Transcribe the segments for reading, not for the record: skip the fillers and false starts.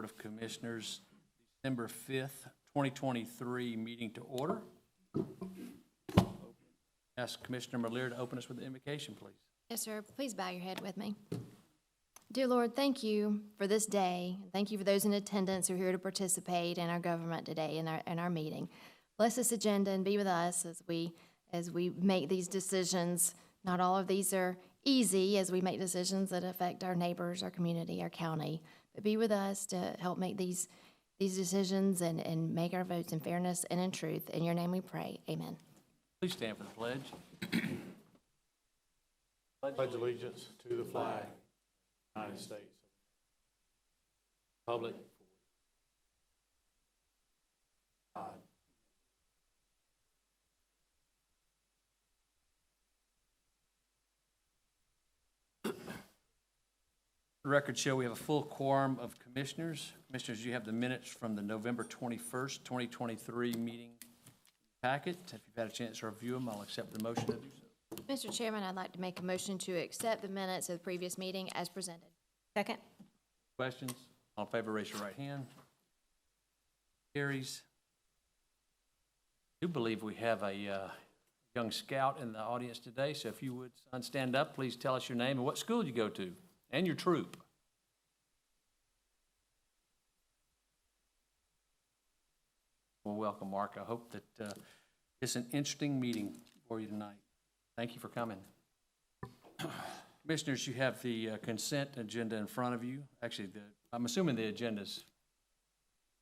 Board of Commissioners, December 5th, 2023 meeting to order. Ask Commissioner Merlier to open us with the invocation, please. Yes, sir. Please bow your head with me. Dear Lord, thank you for this day. Thank you for those in attendance who are here to participate in our government today in our meeting. Bless this agenda and be with us as we make these decisions. Not all of these are easy as we make decisions that affect our neighbors, our community, our county. But be with us to help make these decisions and make our votes in fairness and in truth. In your name we pray. Amen. Please stand for the pledge. Pledge allegiance to the flag of the United States. Public. The record show we have a full quorum of commissioners. Commissioners, you have the minutes from the November 21st, 2023 meeting packet. If you've had a chance to review them, I'll accept the motion to do so. Mr. Chairman, I'd like to make a motion to accept the minutes of the previous meeting as presented. Second. Questions? All in favor, raise your right hand. Carries. I do believe we have a young scout in the audience today, so if you would, son, stand up, please tell us your name and what school you go to and your troop. Well, welcome, Mark. I hope that it's an interesting meeting for you tonight. Thank you for coming. Commissioners, you have the consent agenda in front of you. Actually, I'm assuming the agenda's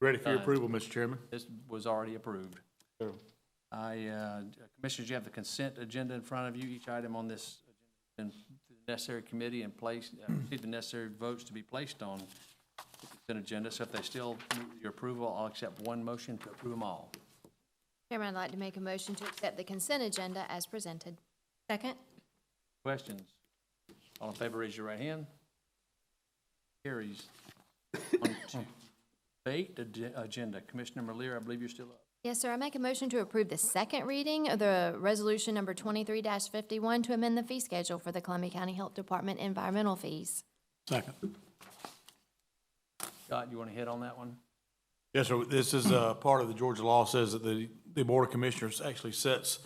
Ready for your approval, Mr. Chairman. this was already approved. Sure. Commissioners, you have the consent agenda in front of you. Each item on this agenda has been through the necessary committee and received the necessary votes to be placed on the consent agenda. So if they still need your approval, I'll accept one motion to approve them all. Chairman, I'd like to make a motion to accept the consent agenda as presented. Second. Questions? All in favor, raise your right hand. Carries. On to debate agenda. Commissioner Merlier, I believe you're still up. Yes, sir. I make a motion to approve the second reading of the resolution number 23-51 to amend the fee schedule for the Columbia County Health Department environmental fees. Second. Scott, you want to hit on that one? Yes, sir. This is part of the Georgia law says that the Board of Commissioners actually sets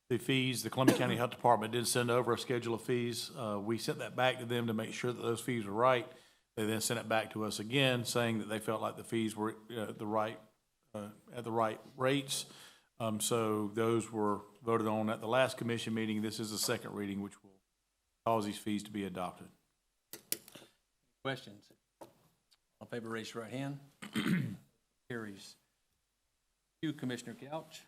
the fees. The Columbia County Health Department did send over a schedule of fees. We sent that back to them to make sure that those fees were right. They then sent it back to us again, saying that they felt like the fees were at the right rates. So those were voted on at the last commission meeting. This is the second reading, which will cause these fees to be adopted. Questions? All in favor, raise your right hand. Carries. You, Commissioner Couch.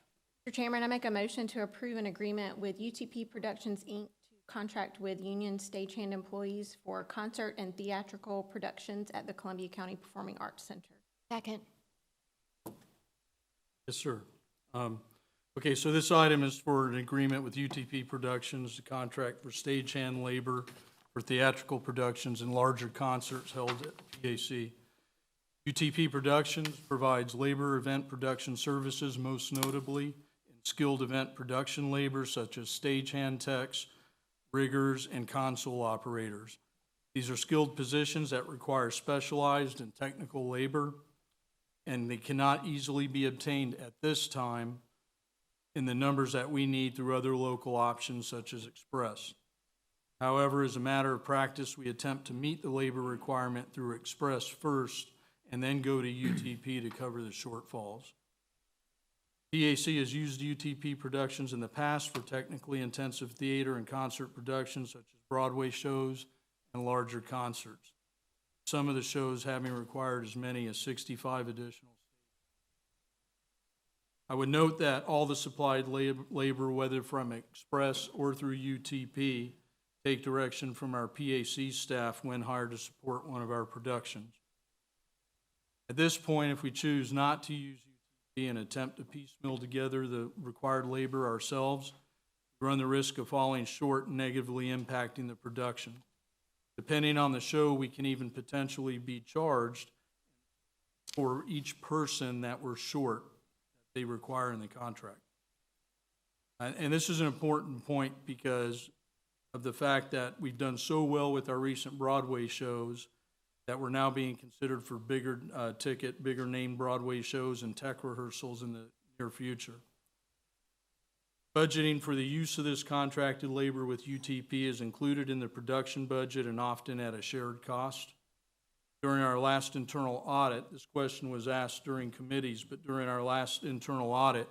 Mr. Chairman, I make a motion to approve an agreement with UTP Productions, Inc. to contract with union stagehand employees for concert and theatrical productions at the Columbia County Performing Arts Center. Second. Yes, sir. Okay, so this item is for an agreement with UTP Productions to contract for stagehand labor for theatrical productions and larger concerts held at PAC. UTP Productions provides labor event production services, most notably in skilled event production labor such as stagehand techs, riggers, and console operators. These are skilled positions that require specialized and technical labor, and they cannot easily be obtained at this time in the numbers that we need through other local options such as Express. However, as a matter of practice, we attempt to meet the labor requirement through Express first and then go to UTP to cover the shortfalls. PAC has used UTP Productions in the past for technically intensive theater and concert productions such as Broadway shows and larger concerts. Some of the shows having required as many as 65 additional. I would note that all the supplied labor, whether from Express or through UTP, take direction from our PAC staff when hired to support one of our productions. At this point, if we choose not to use UTP and attempt to piecemeal together the required labor ourselves, we run the risk of falling short and negatively impacting the production. Depending on the show, we can even potentially be charged for each person that we're short that they require in the contract. And this is an important point because of the fact that we've done so well with our recent Broadway shows that were now being considered for bigger ticket, bigger name Broadway shows and tech rehearsals in the near future. Budgeting for the use of this contracted labor with UTP is included in the production budget and often at a shared cost. During our last internal audit, this question was asked during committees, but during our last internal audit,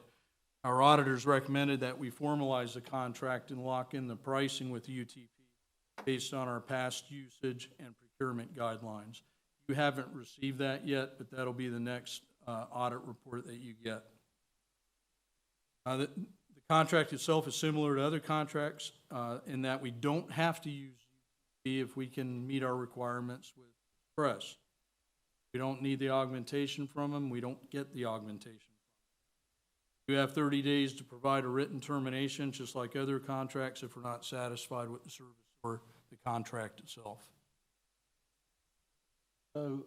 our auditors recommended that we formalize the contract and lock in the pricing with UTP based on our past usage and procurement guidelines. You haven't received that yet, but that'll be the next audit report that you get. The contract itself is similar to other contracts in that we don't have to use UTP if we can meet our requirements with Express. We don't need the augmentation from them. We don't get the augmentation. You have 30 days to provide a written termination, just like other contracts, if we're not satisfied with the service or the contract itself. So,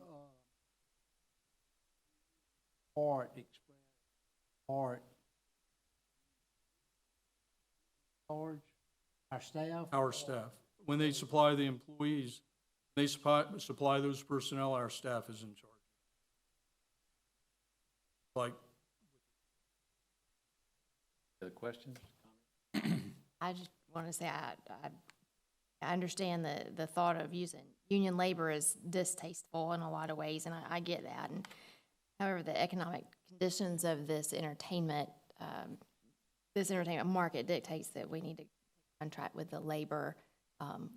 part express, part charge, our staff? Our staff, when they supply the employees, they supply those personnel, our staff is in charge. Like, Other questions? I just want to say, I understand the thought of using union labor is distasteful in a lot of ways, and I get that. And however, the economic conditions of this entertainment market dictates that we need to contract with the labor,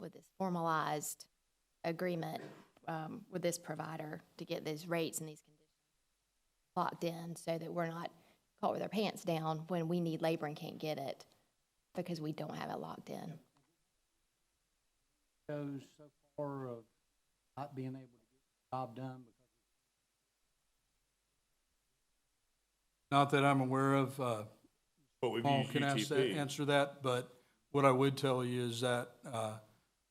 with this formalized agreement with this provider to get these rates and these conditions locked in so that we're not caught with our pants down when we need labor and can't get it because we don't have it locked in. Goes so far of not being able to get the job done because not that I'm aware of, But we've Paul used can UTP. answer that, but what I would tell you is that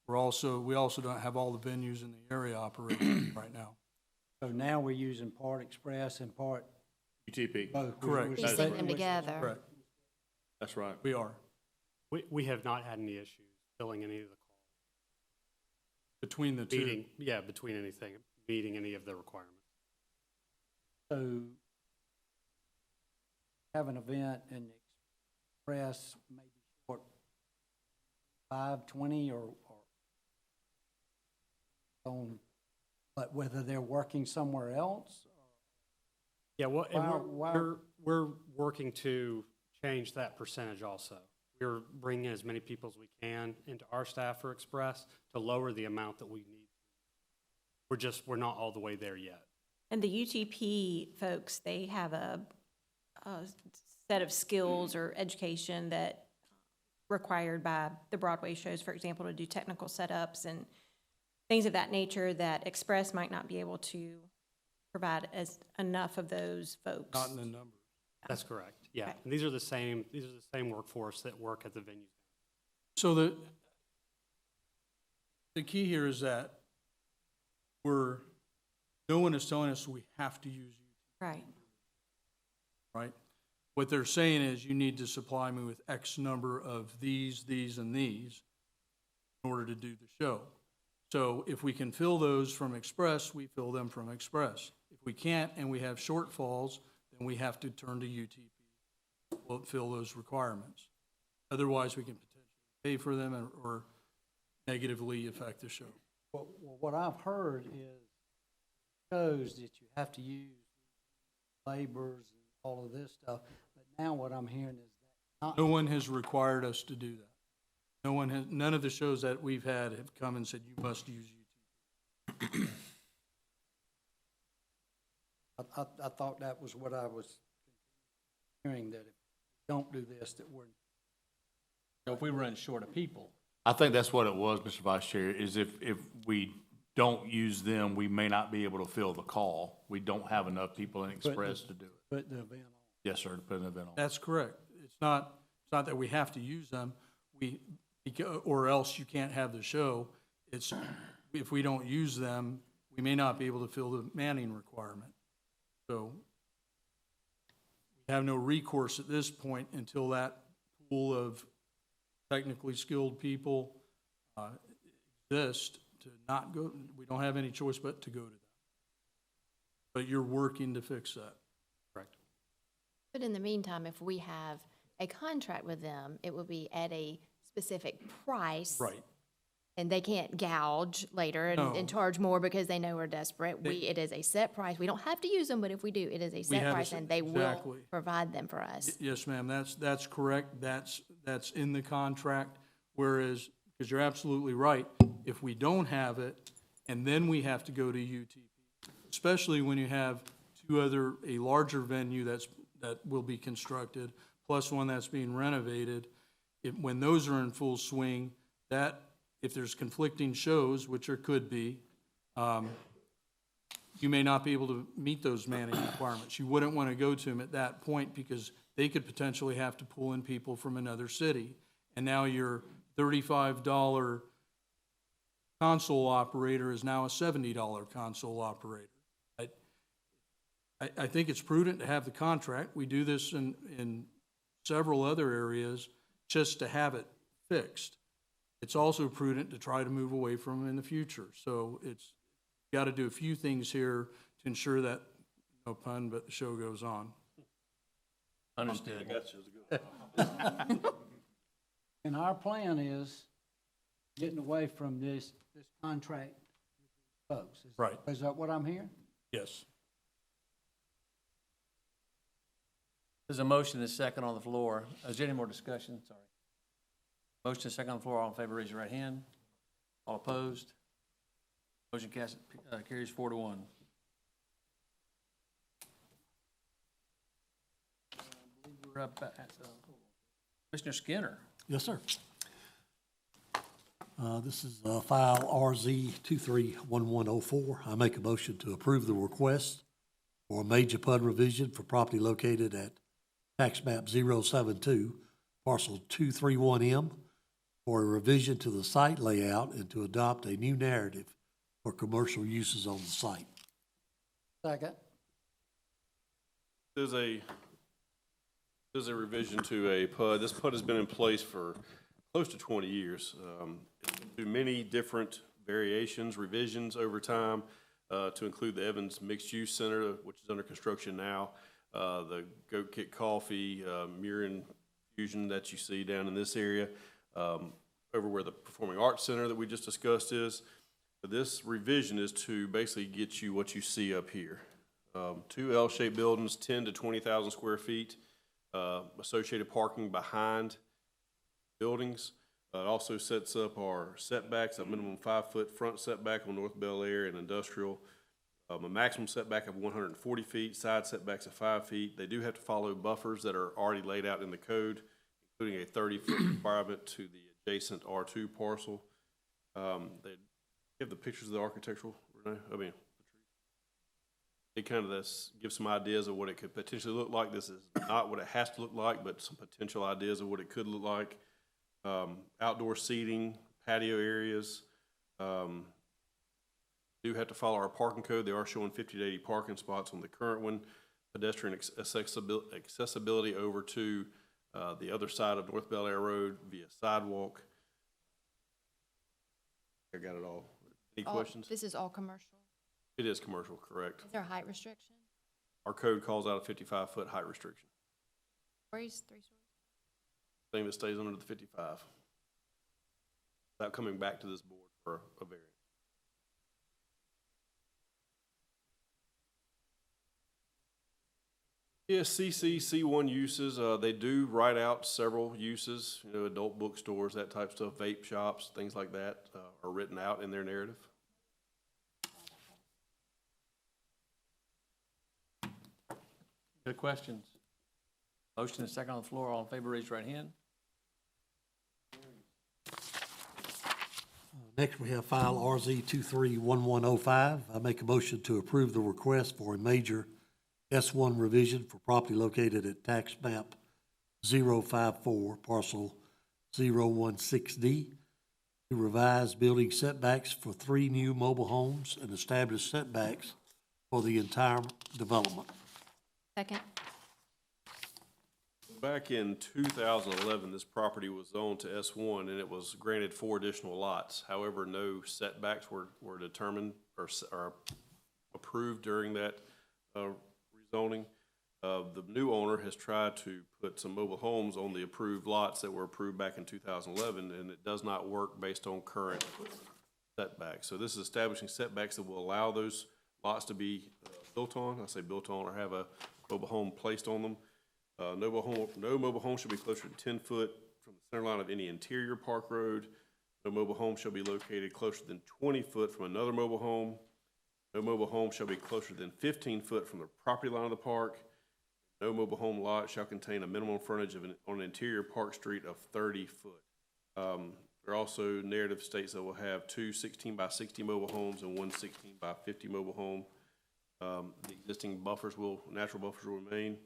we also don't have all the venues in the area operating right now. so now we're using part express and part UTP. both. Correct. We're Piecing splitting them which- together. Correct, That's right. we are, We have not had any issues filling any of the calls, between the two. between anything, meeting any of the requirements. So have an event and the express maybe short 5, 20 or on, but whether they're working somewhere else? Yeah, well, and Why- we're working to change that percentage also. We're bringing as many people as we can into our staff for Express to lower the amount that we need. We're not all the way there yet. And the UTP folks, they have a set of skills or education that required by the Broadway shows, for example, to do technical setups and things of that nature that Express might not be able to provide as enough of those folks. Not in the numbers. That's correct, yeah. Okay. And these are the same workforce that work at the venues. So the key here is that no one is telling us we have to use UTP, Right. right? What they're saying is you need to supply me with X number of these, and these in order to do the show. So if we can fill those from Express, we fill them from Express. If we can't and we have shortfalls, then we have to turn to UTP. We'll fill those requirements. Otherwise, we can potentially pay for them or negatively affect the show. Well, what I've heard is shows that you have to use laborers and all of this stuff, but now what I'm hearing is that not. No one has required us to do that. None of the shows that we've had have come and said, you must use UTP. I thought that was what I was hearing, that if we don't do this, that we're. So if we run short of people, I think that's what it was, Mr. Vice Chair, is if we don't use them, we may not be able to fill the call. We don't have enough people in Express to do it. Put the event on. Yes, sir, to put an event on. That's correct. It's not that we have to use them, or else you can't have the show. It's, if we don't use them, we may not be able to fill the manning requirement. So we have no recourse at this point until that pool of technically skilled people exists to not go, we don't have any choice but to go to them. But you're working to fix that. Correct. But in the meantime, if we have a contract with them, it will be at a specific price. Right. And they can't gouge later No. and charge more because they know we're desperate. It is a set price. We don't have to use them, but if we do, it is a set have a price set- and they will exactly. provide them for us. Yes, ma'am, that's correct. That's in the contract. Whereas, because you're absolutely right, if we don't have it, and then we have to go to UTP, especially when you have a larger venue that will be constructed, plus one that's being renovated, when those are in full swing, that, if there's conflicting shows, which there could be, you may not be able to meet those manning requirements. You wouldn't want to go to them at that point because they could potentially have to pull in people from another city. And now your $35 console operator is now a $70 console operator. I think it's prudent to have the contract. We do this in several other areas just to have it fixed. It's also prudent to try to move away from them in the future. So it's got to do a few things here to ensure that, no pun, but the show goes on. Understood. And our plan is getting away from this contract with folks. Right. Is that what I'm hearing? Yes. There's a motion and a second on the floor. Is there any more discussion? Sorry. Motion and second on the floor. All in favor, raise your right hand. All opposed? Motion carries 4-1. We're up at Commissioner Skinner. Yes, sir. This is file RZ 231104. I make a motion to approve the request for a major PUD revision for property located at tax map 072, parcel 231M, for a revision to the site layout and to adopt a new narrative for commercial uses on the site. Second. There's a revision to a PUD. This PUD has been in place for close to 20 years. It's been through many different variations, revisions over time, to include the Evans Mixed Use Center, which is under construction now, the Goat Kick Coffee, Murin Fusion that you see down in this area, over where the Performing Arts Center that we just discussed is. This revision is to basically get you what you see up here. Two L-shaped buildings, 10 to 20,000 square feet, associated parking behind buildings. It also sets up our setbacks, a minimum 5-foot front setback on North Bel Air and Industrial, a maximum setback of 140 feet, side setbacks of 5 feet. They do have to follow buffers that are already laid out in the code, including a 30-foot requirement to the adjacent R2 parcel. They have the pictures of the architectural, Renee? I mean, it kind of gives some ideas of what it could potentially look like. This is not what it has to look like, but some potential ideas of what it could look like. Outdoor seating, patio areas. Do have to follow our parking code. They are showing 50 to 80 parking spots on the current one. Pedestrian accessibility over to the other side of North Bel Air Road via sidewalk. I got it all. Any questions? This is all commercial. It is commercial, correct. Is there a height restriction? Our code calls out a 55-foot height restriction. Stories, 3 stories? Thing that stays under the 55. Without coming back to this board for a variance. Yes, C1 uses, they do write out several uses, you know, adult bookstores, that type of stuff, vape shops, things like that, are written out in their narrative. Good questions. Motion and second on the floor. All in favor, raise your right hand. Next, we have file RZ 231105. I make a motion to approve the request for a major S1 revision for property located at tax map 054, parcel 016D, to revise building setbacks for 3 new mobile homes and establish setbacks for the entire development. Second. Back in 2011, this property was zoned to S1 and it was granted 4 additional lots. However, no setbacks were determined or approved during that rezoning. The new owner has tried to put some mobile homes on the approved lots that were approved back in 2011, and it does not work based on current setbacks. So this is establishing setbacks that will allow those lots to be built on. I say built on, or have a mobile home placed on them. No mobile home should be closer than 10 foot from the center line of any interior park road. No mobile home shall be located closer than 20 foot from another mobile home. No mobile home shall be closer than 15 foot from the property line of the park. No mobile home lot shall contain a minimum frontage on an interior park street of 30 foot. There are also narrative states that will have 2 16 by 60 mobile homes and 1 16 by 50 mobile home. The existing natural buffers will remain.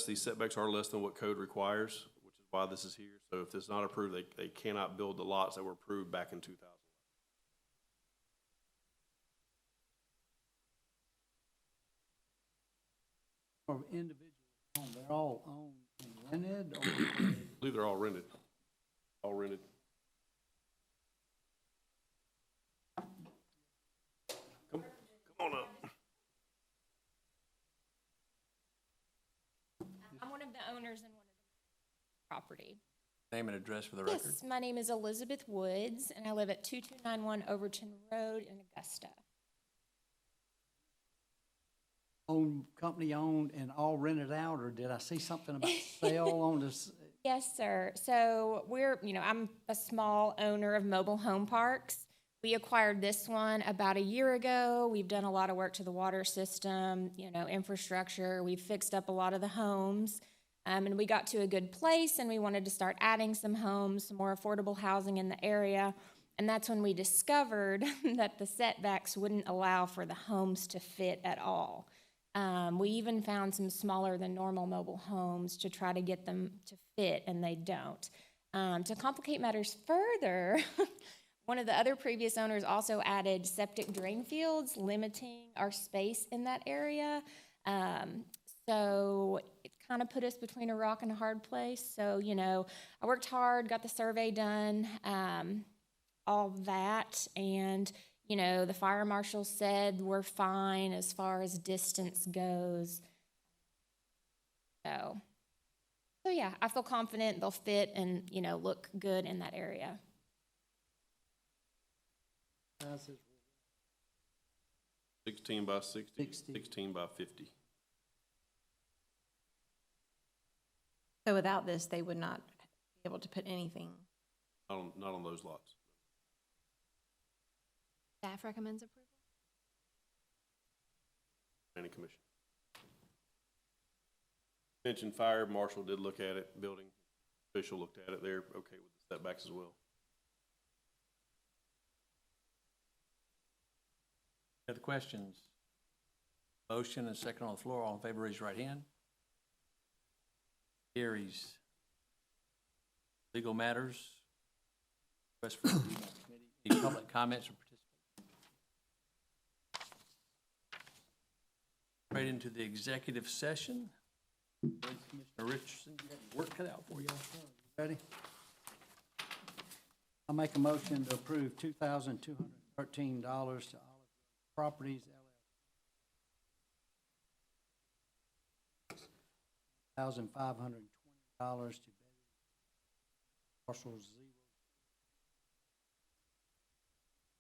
These setbacks are less than what code requires, which is why this is here. So if this is not approved, they cannot build the lots that were approved back in 2000. Or individual home, they're all owned and rented, or I believe they're all rented. All rented. Come on up. I'm one of the owners in one of the property. Name and address for the record. Yes, my name is Elizabeth Woods, and I live at 2291 Overton Road in Augusta. company owned and all rented out, or did I see something about sale on this? Yes, sir. So I'm a small owner of mobile home parks. We acquired this one about a year ago. We've done a lot of work to the water system, infrastructure. We've fixed up a lot of the homes. And we got to a good place, and we wanted to start adding some homes, some more affordable housing in the area. And that's when we discovered that the setbacks wouldn't allow for the homes to fit at all. We even found some smaller than normal mobile homes to try to get them to fit, and they don't. To complicate matters further, one of the other previous owners also added septic drain fields, limiting our space in that area. So it kind of put us between a rock and a hard place. So, I worked hard, got the survey done, all that, and the fire marshal said we're fine as far as distance goes. So yeah, I feel confident they'll fit and, look good in that area. 16 by 60, 60. 16 by 50. So without this, they would not be able to put anything. Not on those lots. Staff recommends approval. Planning Commission. Mentioned fire marshal did look at it, building official looked at it. They're okay with the setbacks as well. Any other questions? Motion and second on the floor. All in favor, raise your right hand. Carries. Legal matters. Request for review by committee. Any public comments or participation? Right into the executive session. Commissioner Richardson, you got your work cut out for you. Ready? I'll make a motion to approve $2,213 to Olive Properties, LLC. $1,520 to Parcel 0.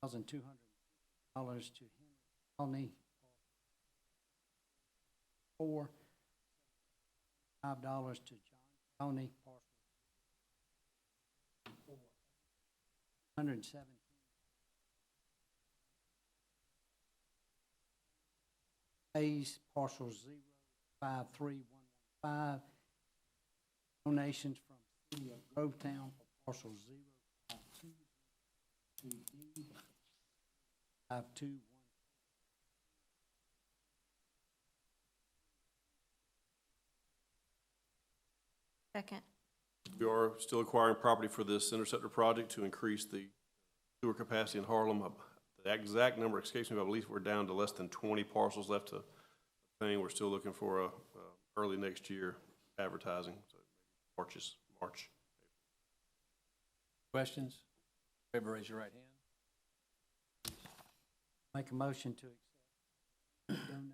$1,200 to Henry County. $5 to John County, parcel 117. Hayes, parcel 053115. Donations from City of Grovetown for parcel 052D 521. Second. We are still acquiring property for this interceptor project to increase the sewer capacity in Harlem. The exact number escapes me, but I believe we're down to less than 20 parcels left to obtain. We're still looking for early next year advertising, so March. Questions? In favor, raise your right hand. Make a motion to accept donation,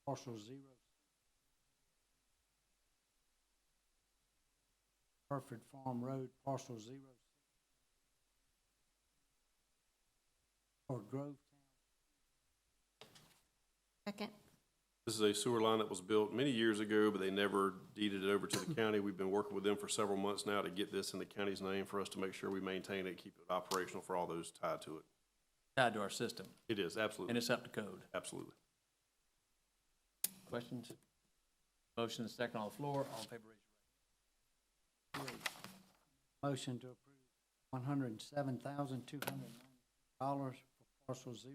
parcel 0. Hereford Farm Road, parcel 0. For Grove Second. This is a sewer line that was built many years ago, but they never deeded it over to the county. We've been working with them for several months now to get this in the county's name for us to make sure we maintain it, keep it operational for all those tied to it. Tied to our system, It is, and absolutely, it's up to code. absolutely. Questions? Motion is second on the floor. All in favor, raise your right hand. Motion to approve $107,290 for parcel 0.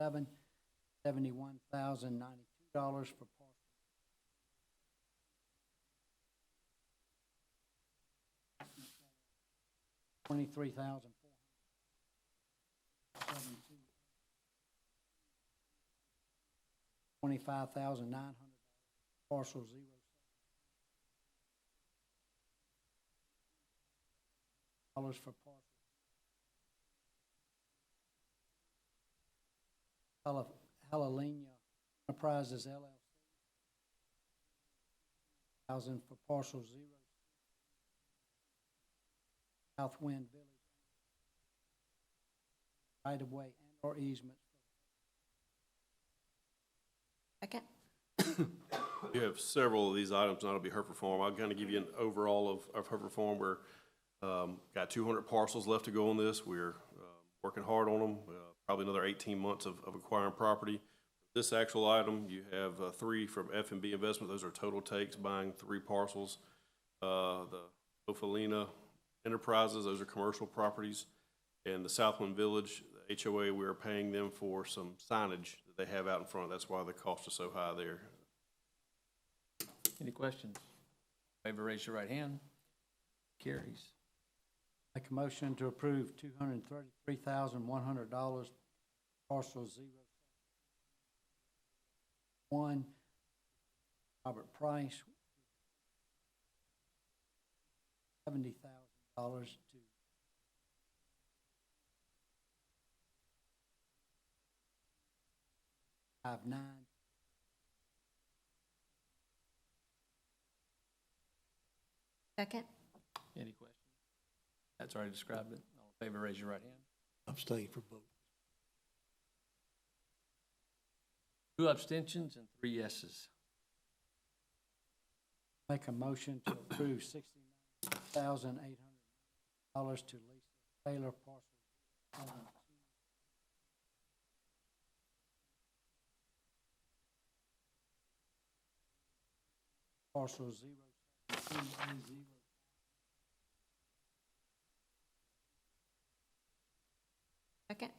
$71,092 for parcel. $23,472. $25,900 parcel 0. Dollars for parcel. Hallelujah Enterprises LLC. 1,000 for parcel 0. Southwind Village. Right of way and or easements. Second. You have several of these items, and that'll be Hereford Farm. I'll kind of give you an overall of Hereford Farm. We're, got 200 parcels left to go on this. We're working hard on them, probably another 18 months of acquiring property. This actual item, you have 3 from F&B Investment. Those are total takes, buying 3 parcels. The Ophelina Enterprises, those are commercial properties. And the Southwind Village, the HOA, we are paying them for some signage that they have out in front. That's why the cost is so high there. Any questions? In favor, raise your right hand. Carries. Make a motion to approve $233,100 parcel 0. Robert Price. $70,000 to $5.9. Second. Any questions? That's already described it. All in favor, raise your right hand. Abstain from vote. 2 abstentions and 3 yeses. Make a motion to approve $69,800 to Lisa Taylor parcel. Parcel 0. Second.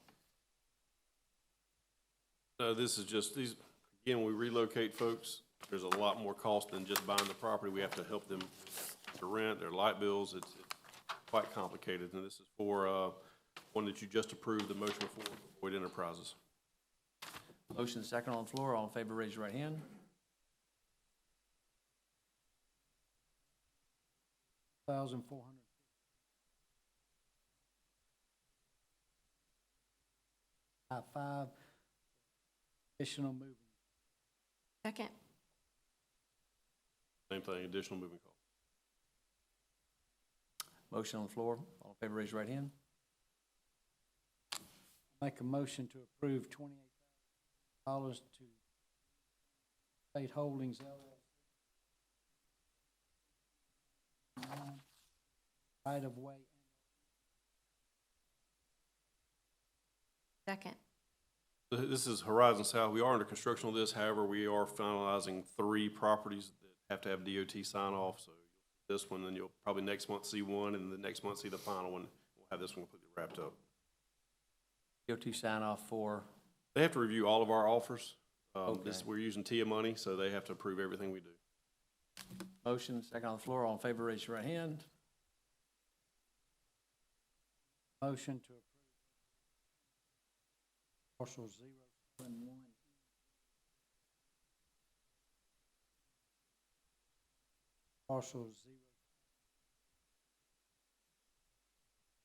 No, this is just, these, again, when we relocate folks, there's a lot more cost than just buying the property. We have to help them to rent, their light bills. It's quite complicated, and this is for, one that you just approved the motion for, Boyd Enterprises. Motion is second on the floor. All in favor, raise your right hand. $1,400. $5 additional moving. Second. Same thing, additional moving cost. Motion on the floor. All in favor, raise your right hand. Make a motion to approve $28,000 to State Holdings LLC. Right of way. Second. This is Horizon South. We are under construction on this. However, we are finalizing 3 properties that have to have DOT sign off. So this one, then you'll probably next month see one, and the next month see the final one. We'll have this one completely wrapped up. DOT sign off for, They have to review all of our offers. Okay. We're using TIA money, so they have to approve everything we do. motion second on the floor. All in favor, raise your right hand. Motion to approve parcel 071. Parcel 0.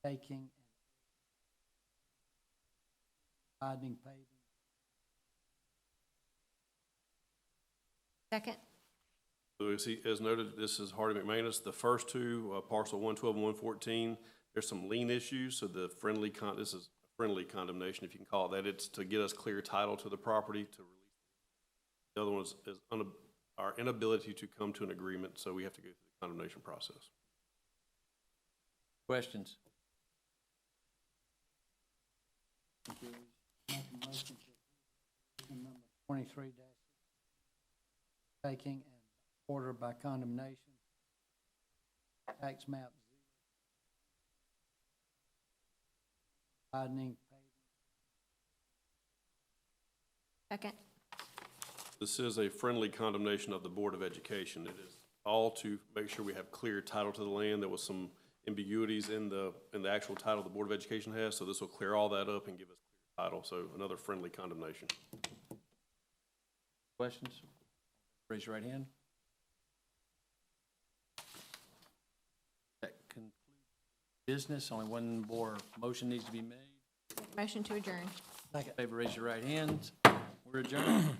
Taking and widening paving. Second. So as noted, this is Hardy McManus. The first two, parcel 112 and 114, there's some lien issues, so this is a friendly condemnation, if you can call it that. It's to get us clear title to the property to release. The other one is our inability to come to an agreement, so we have to go through the condemnation process. Questions? Make a motion to approve number 23 taking and order by condemnation. Tax map 0. Widening paving. Second. This is a friendly condemnation of the Board of Education. It is all to make sure we have clear title to the land. There was some ambiguities in the actual title the Board of Education has, so this will clear all that up and give us clear title, so another friendly condemnation. Questions? Raise your right hand. That concludes business. Only one more motion needs to be made. Motion to adjourn. In favor, raise your right hand. We're adjourned.